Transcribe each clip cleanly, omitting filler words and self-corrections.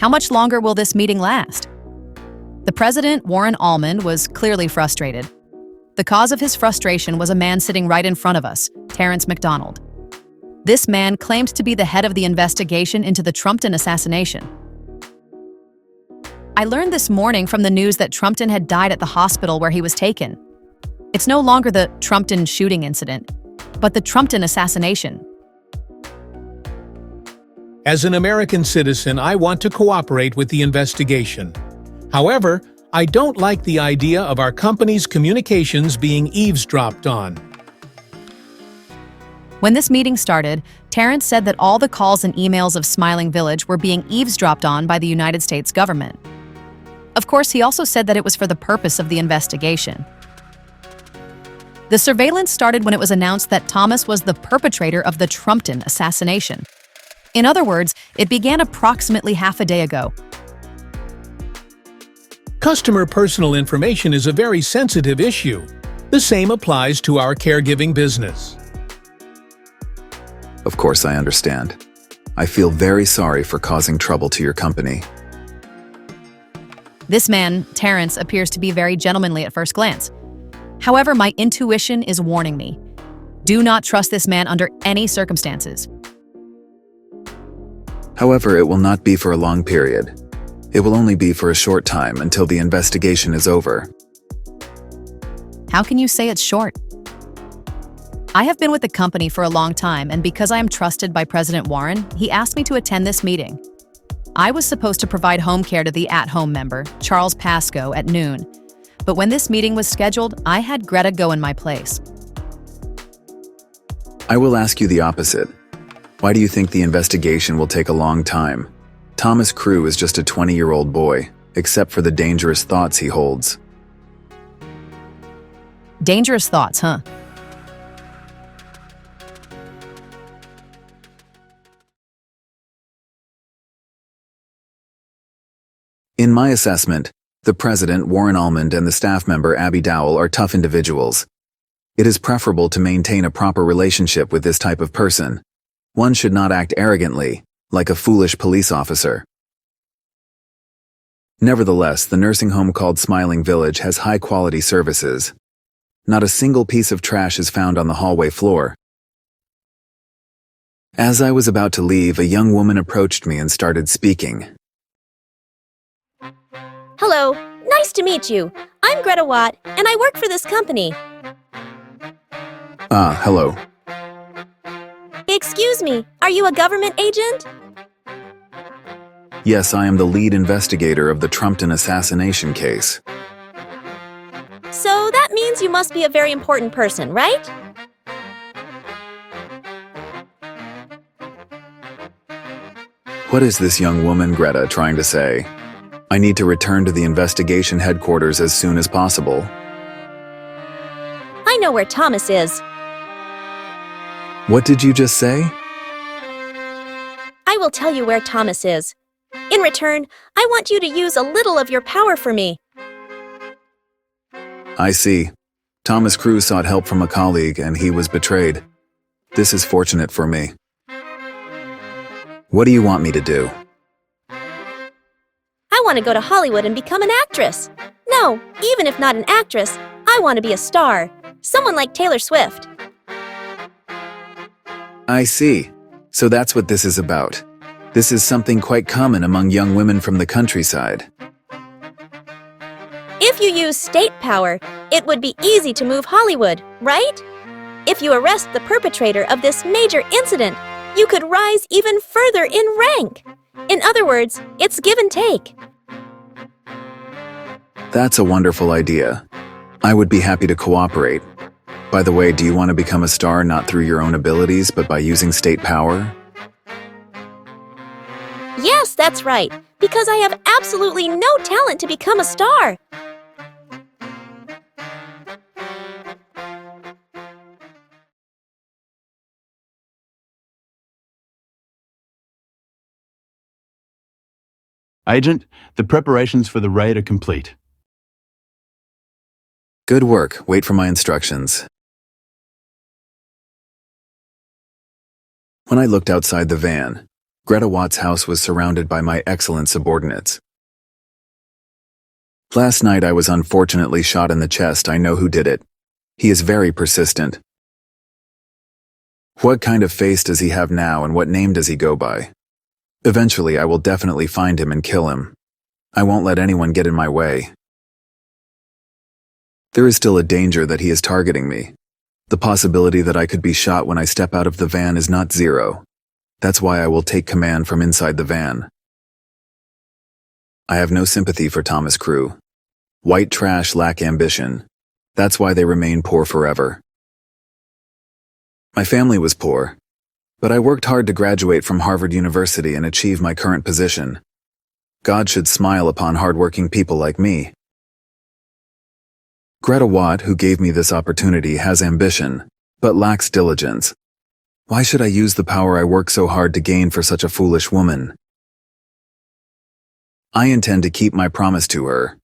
How much longer will this meeting last? The president, Warren Almond, was clearly frustrated. The cause of his frustration was a man sitting right in front of us, Terence MacDonald. This man claimed to be the head of the investigation into the Trumpton assassination. I learned this morning from the news that Trumpton had died at the hospital where he was taken. It's no longer the Trumpton shooting incident, but the Trumpton assassination. As an American citizen, I want to cooperate with the investigation. However, I don't like the idea of our company's communications being eavesdropped on. When this meeting started, Terence said that all the calls and emails of Smiling Village were being eavesdropped on by the United States government. Of course, he also said that it was for the purpose of the investigation. The surveillance started when it was announced that Thomas was the perpetrator of the Trumpton assassination. In other words, it began approximately half a day ago. Customer personal information is a very sensitive issue. The same applies to our caregiving business. Of course, I understand. I feel very sorry for causing trouble to your company. This man, Terence, appears to be very gentlemanly at first glance. However, my intuition is warning me. Do not trust this man under any circumstances. However, it will not be for a long period. It will only be for a short time until the investigation is over. How can you say it's short? I have been with the company for a long time, and because I am trusted by President Warren, he asked me to attend this meeting. I was supposed to provide home care to the at-home member, Charles Pascoe, at noon. But when this meeting was scheduled, I had Greta go in my place. I will ask you the opposite. Why do you think the investigation will take a long time? Thomas Crew is just a 20-year-old boy, except for the dangerous thoughts he holds. Dangerous thoughts, huh? In my assessment, the president, Warren Almond, and the staff member, Abbie Dowell, are tough individuals. It is preferable to maintain a proper relationship with this type of person. One should not act arrogantly, like a foolish police officer. Nevertheless, the nursing home called Smiling Village has high-quality services. Not a single piece of trash is found on the hallway floor. As I was about to leave, a young woman approached me and started speaking. Hello, nice to meet you. I'm Greta Watt, and I work for this company. Hello. Excuse me, are you a government agent? Yes, I am the lead investigator of the Trumpton assassination case. So that means you must be a very important person, right? What is this young woman, Greta, trying to say? I need to return to the investigation headquarters as soon as possible. I know where Thomas is. What did you just say? I will tell you where Thomas is. In return, I want you to use a little of your power for me. I see. Thomas Crew sought help from a colleague and he was betrayed. This is fortunate for me. What do you want me to do? I want to go to Hollywood and become an actress. No, even if not an actress, I want to be a star. Someone like Taylor Swift. I see. So that's what this is about. This is something quite common among young women from the countryside. If you use state power, it would be easy to move Hollywood, right? If you arrest the perpetrator of this major incident, you could rise even further in rank. In other words, it's give and take. That's a wonderful idea. I would be happy to cooperate. By the way, do you want to become a star not through your own abilities, but by using state power? Yes, that's right, because I have absolutely no talent to become a star. Agent, the preparations for the raid are complete. Good work. Wait for my instructions. When I looked outside the van, Greta Watt's house was surrounded by my excellent subordinates. Last night I was unfortunately shot in the chest. I know who did it. He is very persistent. What kind of face does he have now, and what name does he go by? Eventually I will definitely find him and kill him. I won't let anyone get in my way. There is still a danger that he is targeting me. The possibility that I could be shot when I step out of the van is not zero. That's why I will take command from inside the van. I have no sympathy for Thomas' crew. White trash lack ambition. That's why they remain poor forever. My family was poor, but I worked hard to graduate from Harvard University and achieve my current position. God should smile upon hardworking people like me. Greta Watt, who gave me this opportunity, has ambition, but lacks diligence. Why should I use the power I work so hard to gain for such a foolish woman? I intend to keep my promise to her.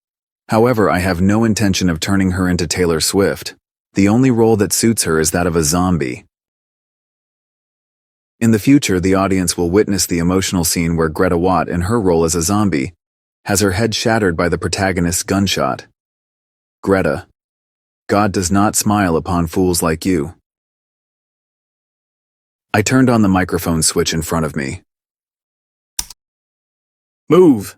However, I have no intention of turning her into Taylor Swift. The only role that suits her is that of a zombie. In the future, the audience will witness the emotional scene where Greta Watt, in her role as a zombie, has her head shattered by the protagonist's gunshot. Greta, God does not smile upon fools like you. I turned on the microphone switch in front of me. Move!